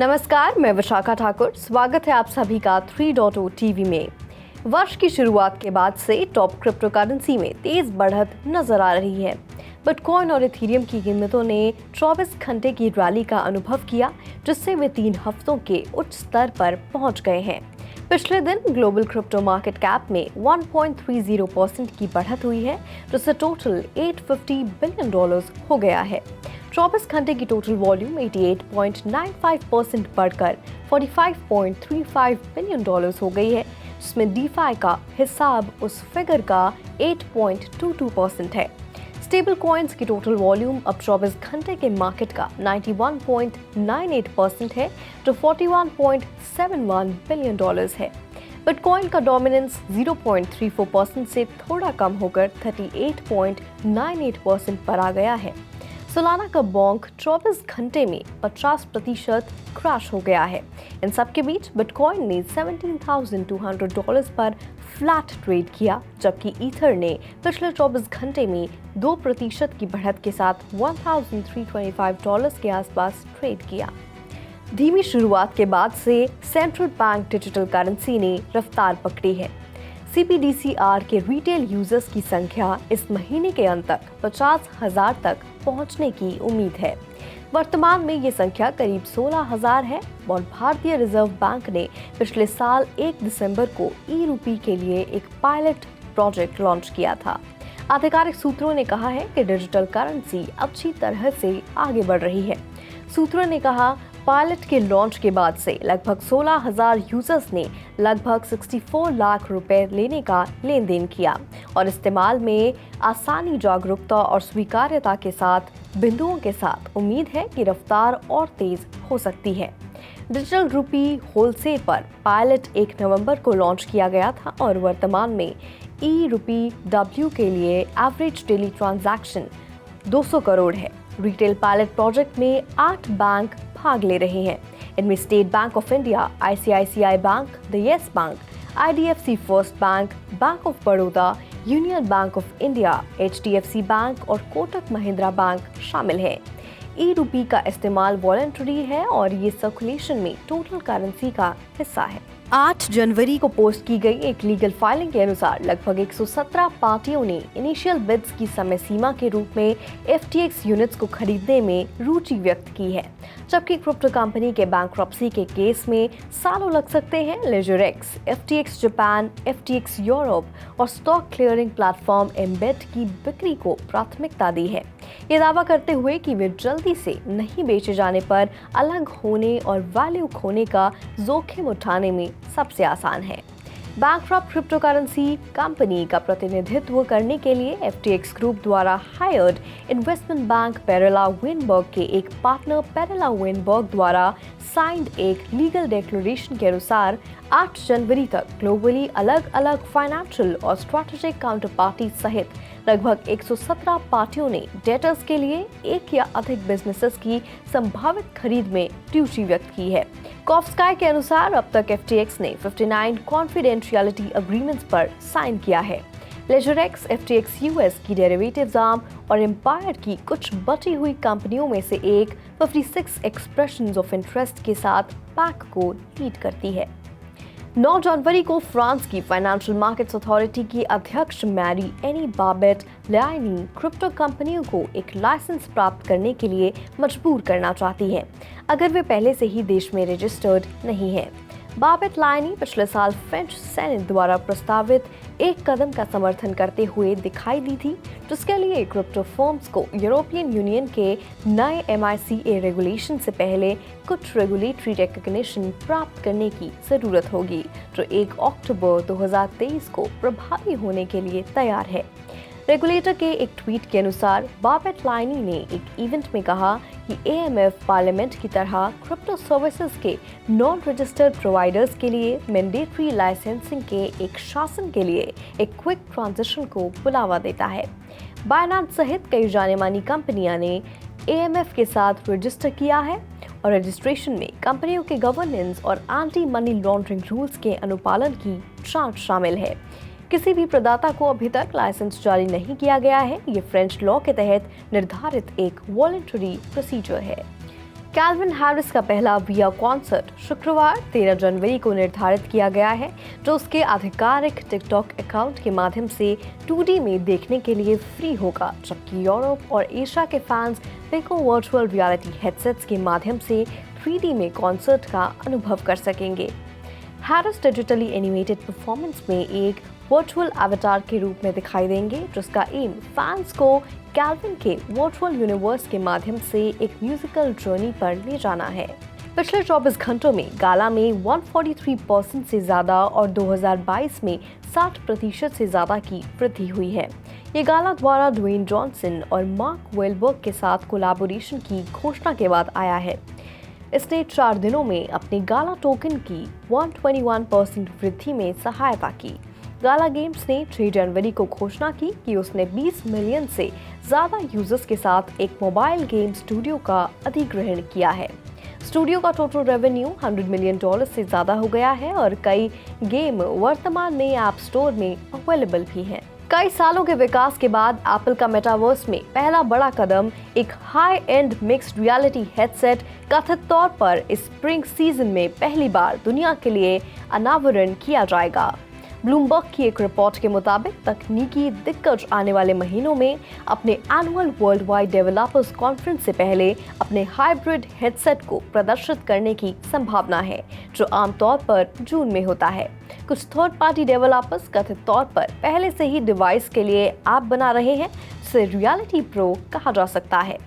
नमस्कार, मैं विशाखा ठाकुर। स्वागत है आप सभी का 3.0 टीवी में। वर्ष की शुरुआत के बाद से टॉप क्रिप्टो करेंसी में तेज बढ़त नजर आ रही है। बिटकॉइन और इथेरियम की कीमतों ने 24 घंटे की रैली का अनुभव किया, जिससे वे 3 हफ्तों के उच्च स्तर पर पहुंच गए हैं। पिछले दिन ग्लोबल क्रिप्टो मार्केट कैप में 1.30% की बढ़त हुई है, जिससे टोटल $850 बिलियन हो गया है। 24 घंटे की टोटल वॉल्यूम 88.95% बढ़कर $45.35 बिलियन हो गई है, जिसमें डीफाई का हिसाब उस फिगर का 8.22% है। स्टेबल कॉइन्स की टोटल वॉल्यूम अब 24 घंटे के मार्केट का 91.98% है, जो $41.71 बिलियन है। बिटकॉइन का डोमिनेंस 0.34% से थोड़ा कम होकर 38.98% पर आ गया है। सोलाना का बॉन्क 24 घंटे में 50% क्रैश हो गया है। इन सब के बीच बिटकॉइन ने $17,200 पर फ्लैट ट्रेड किया, जबकि ईथर ने पिछले 24 घंटे में 2% की बढ़त के साथ $1,325 के आसपास ट्रेड किया। धीमी शुरुआत के बाद से सेंट्रल बैंक डिजिटल करेंसी ने रफ्तार पकड़ी है। CBDCR के रिटेल यूजर्स की संख्या इस महीने के अंत तक 50,000 तक पहुंचने की उम्मीद है। वर्तमान में ये संख्या करीब 16,000 है और भारतीय रिजर्व बैंक ने पिछले साल 1 दिसंबर को ई-रूपी के लिए एक पायलट प्रोजेक्ट लॉन्च किया था। आधिकारिक सूत्रों ने कहा है कि डिजिटल करेंसी अच्छी तरह से आगे बढ़ रही है। सूत्रों ने कहा, पायलट के लॉन्च के बाद से लगभग 16,000 यूजर्स ने लगभग 64 लाख रुपए लेने का लेन देन किया और इस्तेमाल में आसानी, जागरूकता और स्वीकार्यता के साथ बिंदुओं के साथ उम्मीद है कि रफ्तार और तेज हो सकती है। डिजिटल रूपी होलसेल पर पायलट 1 नवंबर को लॉन्च किया गया था और वर्तमान में ई-रूपी डब्ल्यू के लिए एवरेज डेली ट्रांजैक्शन 200 करोड़ है। रिटेल पायलट प्रोजेक्ट में 8 बैंक भाग ले रहे हैं। इनमें state bank of India, ICICI bank, the yes bank, IDFC first bank, bank of Baroda, union bank of India, HDFC bank और कोटक महिंद्रा बैंक शामिल हैं। ई-रूपी का इस्तेमाल वॉलंटरी है और ये सर्कुलेशन में टोटल करेंसी का हिस्सा है। 8 जनवरी को पोस्ट की गई एक लीगल फाइलिंग के अनुसार लगभग 117 पार्टियों ने इनिशियल बिड्स की समय सीमा के रूप में FTX यूनिट्स को खरीदने में रुचि व्यक्त की है, जबकि क्रिप्टो कंपनी के बैंक्रप्सी के केस में सालों लग सकते हैं। लेजरएक्स, FTX जापान, FTX यूरोप और स्टॉक क्लियरिंग प्लेटफॉर्म एम्बेड की बिक्री को प्राथमिकता दी है, ये दावा करते हुए कि वे जल्दी से नहीं बेचे जाने पर अलग होने और वैल्यू खोने का जोखिम उठाने में सबसे आसान है। बैंकक्रप्ट क्रिप्टो करेंसी कंपनी का प्रतिनिधित्व करने के लिए FTX ग्रुप द्वारा हायर्ड इन्वेस्टमेंट बैंक पेरेला विनबर्ग के एक पार्टनर पेरेला विनबर्ग द्वारा साइंड एक लीगल डिक्लेरेशन के अनुसार 8 जनवरी तक ग्लोबली अलग अलग फाइनेंशियल और स्ट्रेटेजिक काउंटर पार्टी सहित लगभग 117 पार्टियों ने डेटर्स के लिए एक या अधिक बिजनेसेस की संभावित खरीद में रुचि व्यक्त की है। कॉफस्काई के अनुसार अब तक FTX ने 59 कॉन्फिडेंशियलिटी एग्रीमेंट्स पर साइन किया है। लेजरएक्स, FTX US की डेरिवेटिव्स आर्म और एम्पायर की कुछ बची हुई कंपनियों में से एक 56 एक्सप्रेशंस ऑफ इंटरेस्ट के साथ पैक को लीड करती है। 9 जनवरी को फ्रांस की फाइनेंशियल मार्केट्स अथॉरिटी की अध्यक्ष मैरी एनी बाबेट लायनी क्रिप्टो कंपनियों को एक लाइसेंस प्राप्त करने के लिए मजबूर करना चाहती हैं, अगर वे पहले से ही देश में रजिस्टर्ड नहीं हैं। बाबेट लायनी पिछले साल फ्रेंच सेनेट द्वारा प्रस्तावित एक कदम का समर्थन करते हुए दिखाई दी थी, जिसके लिए क्रिप्टो फर्म्स को यूरोपियन यूनियन के नए MiCA रेगुलेशन से पहले कुछ रेगुलेटरी रिकॉग्निशन प्राप्त करने की जरूरत होगी, जो 1 अक्टूबर 2023 को प्रभावी होने के लिए तैयार है। रेगुलेटर के एक ट्वीट के अनुसार बाबेट लायनी ने एक इवेंट में कहा कि AMF पार्लियामेंट की तरह क्रिप्टो सर्विसेज के नॉन रजिस्टर्ड प्रोवाइडर्स के लिए मैंडेटरी लाइसेंसिंग के एक शासन के लिए एक क्विक ट्रांजिशन को बुलावा देता है। बायनांस सहित कई जाने-मानी कंपनियां ने AMF के साथ रजिस्टर किया है और रजिस्ट्रेशन में कंपनियों के गवर्नेंस और एंटी मनी लॉन्ड्रिंग रूल्स के अनुपालन की जांच शामिल है। किसी भी प्रदाता को अभी तक लाइसेंस जारी नहीं किया गया है। ये फ्रेंच लॉ के तहत निर्धारित एक वॉलंटरी प्रोसीजर है। कैल्विन हैरिस का पहला विया कॉन्सर्ट शुक्रवार 13 जनवरी को निर्धारित किया गया है, जो उसके आधिकारिक टिकटॉक अकाउंट के माध्यम से 2D में देखने के लिए फ्री होगा, जबकि यूरोप और एशिया के fans Pico virtual reality headsets के माध्यम से 3D में कॉन्सर्ट का अनुभव कर सकेंगे। हैरिस डिजिटली एनिमेटेड परफॉर्मेंस में एक वर्चुअल एवेटार के रूप में दिखाई देंगे, जिसका एम फैंस को कैल्विन के वर्चुअल यूनिवर्स के माध्यम से एक म्यूजिकल जर्नी पर ले जाना है। पिछले 24 घंटों में गाला में 143% से ज्यादा और 2022 में 60% से ज्यादा की वृद्धि हुई है। ये गाला द्वारा ड्वेन जॉनसन और मार्क वेलबर्ग के साथ कोलैबोरेशन की घोषणा के बाद आया है। इसने 4 दिनों में अपने गाला टोकन की 121% वृद्धि में सहायता की। गाला गेम्स ने 6 जनवरी को घोषणा की कि उसने 20 मिलियन से ज्यादा यूजर्स के साथ एक मोबाइल गेम स्टूडियो का अधिग्रहण किया है। स्टूडियो का टोटल रेवेन्यू $100 मिलियन से ज्यादा हो गया है और कई गेम वर्तमान में ऐप स्टोर में अवेलेबल भी हैं। कई सालों के विकास के बाद एप्पल का मेटावर्स में पहला बड़ा कदम एक high and mixed reality headset कथित तौर पर इस स्प्रिंग सीजन में पहली बार दुनिया के लिए अनावरण किया जाएगा। ब्लूमबर्ग की एक रिपोर्ट के मुताबिक तकनीकी दिग्गज आने वाले महीनों में अपने annual world wide developers conference से पहले अपने हाइब्रिड हेडसेट को प्रदर्शित करने की संभावना है, जो आमतौर पर जून में होता है। कुछ थर्ड पार्टी डेवलपर्स कथित तौर पर पहले से ही डिवाइस के लिए ऐप बना रहे हैं, जिसे रियलिटी प्रो कहा जा सकता है।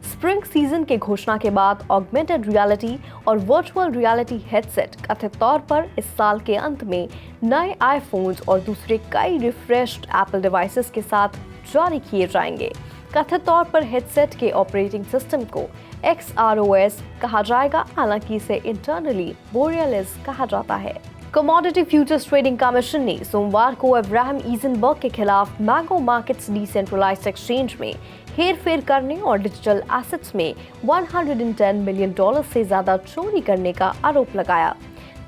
स्प्रिंग सीजन के घोषणा के बाद ऑगमेंटेड रियलिटी और वर्चुअल रियलिटी हेडसेट कथित तौर पर इस साल के अंत में नए आईफोन्स और दूसरे कई रिफ्रेश्ड एप्पल डिवाइसेस के साथ जारी किए जाएंगे। कथित तौर पर हेडसेट के ऑपरेटिंग सिस्टम को XROS कहा जाएगा, हालांकि इसे इंटरनली बोरियलिस कहा जाता है। कमोडिटी फ्यूचर्स ट्रेडिंग कमीशन ने सोमवार को अब्राहम ईजनबर्ग के खिलाफ मैंगो मार्केट्स डिसेंट्रलाइज्ड एक्सचेंज में हेरफेर करने और डिजिटल एसेट्स में $110 मिलियन से ज्यादा चोरी करने का आरोप लगाया।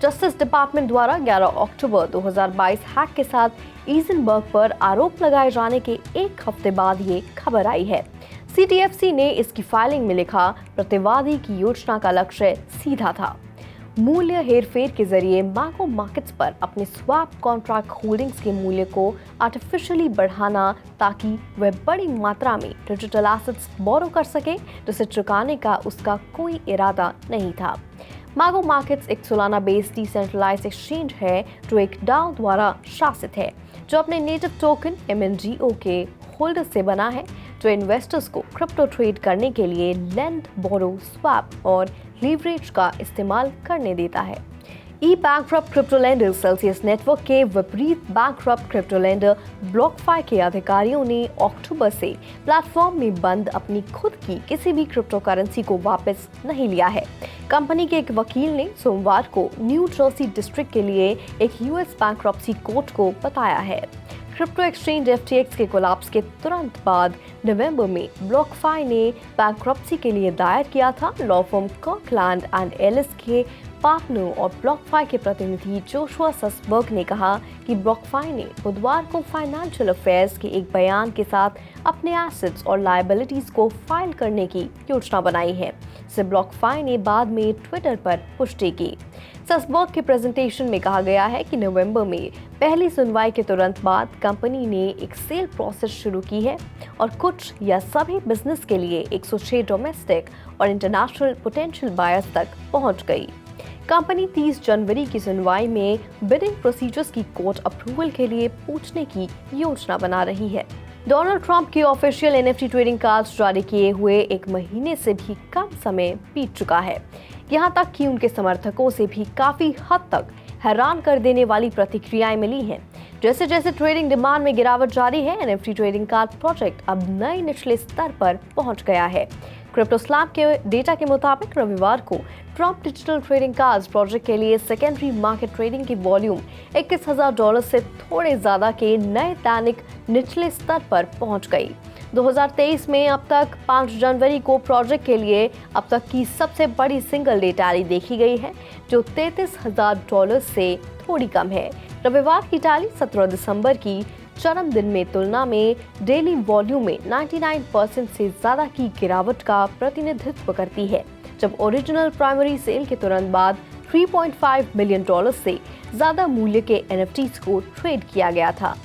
जस्टिस डिपार्टमेंट द्वारा 11 अक्टूबर 2022 हैक के साथ ईजनबर्ग पर आरोप लगाए जाने के एक हफ्ते बाद ये खबर आई है। CTFC ने इसकी फाइलिंग में लिखा, प्रतिवादी की योजना का लक्ष्य सीधा था, मूल्य हेरफेर के जरिए मैंगो मार्केट्स पर अपने स्वैप कॉन्ट्रैक्ट होल्डिंग्स के मूल्य को आर्टिफिशियली बढ़ाना, ताकि वह बड़ी मात्रा में डिजिटल एसेट्स बोरो कर सके, जिसे चुकाने का उसका कोई इरादा नहीं था। मैंगो मार्केट्स एक सोलाना बेस्ड डिसेंट्रलाइज्ड एक्सचेंज है, जो एक DAO द्वारा शासित है, जो अपने नेटिव टोकन MNGO के होल्डर से बना है, जो इन्वेस्टर्स को क्रिप्टो ट्रेड करने के लिए लेंड, बोरो, स्वैप और लीवरेज का इस्तेमाल करने देता है। Bankrupt crypto lender Celsius network के विपरीत बैंकरप्ट क्रिप्टो लेंडर ब्लॉकफाई के अधिकारियों ने अक्टूबर से प्लेटफॉर्म में बंद अपनी खुद की किसी भी क्रिप्टो करेंसी को वापस नहीं लिया है। कंपनी के एक वकील ने सोमवार को न्यू जर्सी डिस्ट्रिक्ट के लिए एक US बैंकरप्सी कोर्ट को बताया है। क्रिप्टो एक्सचेंज FTX के कोलैप्स के तुरंत बाद नवंबर में ब्लॉकफाई ने बैंकरप्सी के लिए दायर किया था। Law firm Kirkland and Ellis के पार्टनर और ब्लॉकफाई के प्रतिनिधि जोशुआ ससबर्ग ने कहा कि ब्लॉकफाई ने बुधवार को फाइनेंशियल अफेयर्स के एक बयान के साथ अपने एसेट्स और लायबिलिटीज को फाइल करने की योजना बनाई है, जिसे ब्लॉकफाई ने बाद में ट्विटर पर पुष्टि की। ससबर्ग के प्रेजेंटेशन में कहा गया है कि नवंबर में पहली सुनवाई के तुरंत बाद कंपनी ने एक सेल प्रोसेस शुरू की है और कुछ या सभी बिजनेस के लिए 106 डोमेस्टिक और इंटरनेशनल पोटेंशियल बायर्स तक पहुंच गई। कंपनी 30 जनवरी की सुनवाई में बिडिंग प्रोसीजर्स की कोर्ट अप्रूवल के लिए पूछने की योजना बना रही है। डोनाल्ड ट्रंप के ऑफिशियल NFT ट्रेडिंग कार्ड्स जारी किए हुए एक महीने से भी कम समय बीत चुका है। यहां तक कि उनके समर्थकों से भी काफी हद तक हैरान कर देने वाली प्रतिक्रियाएं मिली हैं। जैसे जैसे ट्रेडिंग डिमांड में गिरावट जारी है, NFT ट्रेडिंग कार्ड प्रोजेक्ट अब नए निचले स्तर पर पहुंच गया है। क्रिप्टोस्लैम के डेटा के मुताबिक रविवार को Trump digital trading cards project के लिए सेकेंडरी मार्केट ट्रेडिंग की वॉल्यूम $21,000 से थोड़े ज्यादा के नए दैनिक निचले स्तर पर पहुंच गई। 2023 में अब तक 5 जनवरी को प्रोजेक्ट के लिए अब तक की सबसे बड़ी सिंगल डे टैली देखी गई है, जो $33,000 से थोड़ी कम है। रविवार की टैली 17 दिसंबर की चरम दिन में तुलना में डेली वॉल्यूम में 99% से ज्यादा की गिरावट का प्रतिनिधित्व करती है, जब ओरिजिनल प्राइमरी सेल के तुरंत बाद $3.5 मिलियन से ज्यादा मूल्य के NFTs को ट्रेड किया गया था।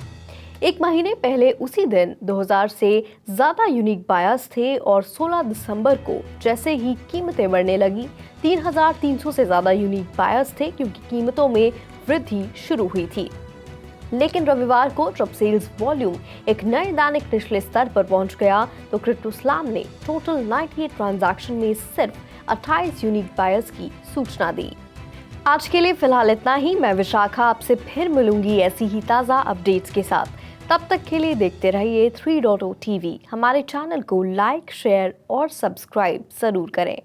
एक महीने पहले उसी दिन 2000 से ज्यादा यूनिक बायर्स थे और 16 दिसंबर को जैसे ही कीमतें बढ़ने लगी 3300 से ज्यादा यूनिक बायर्स थे, क्योंकि कीमतों में वृद्धि शुरू हुई थी। लेकिन रविवार को जब सेल्स वॉल्यूम एक नए दैनिक निचले स्तर पर पहुंच गया तो क्रिप्टोस्लैम ने टोटल 98 ट्रांजैक्शन में सिर्फ 28 यूनिक बायर्स की सूचना दी। आज के लिए फिलहाल इतना ही। मैं विशाखा आपसे फिर मिलूंगी ऐसी ही ताज़ा अपडेट्स के साथ। तब तक के लिए देखते रहिए 3.0 TV। हमारे चैनल को लाइक, शेयर और सब्सक्राइब जरूर करें।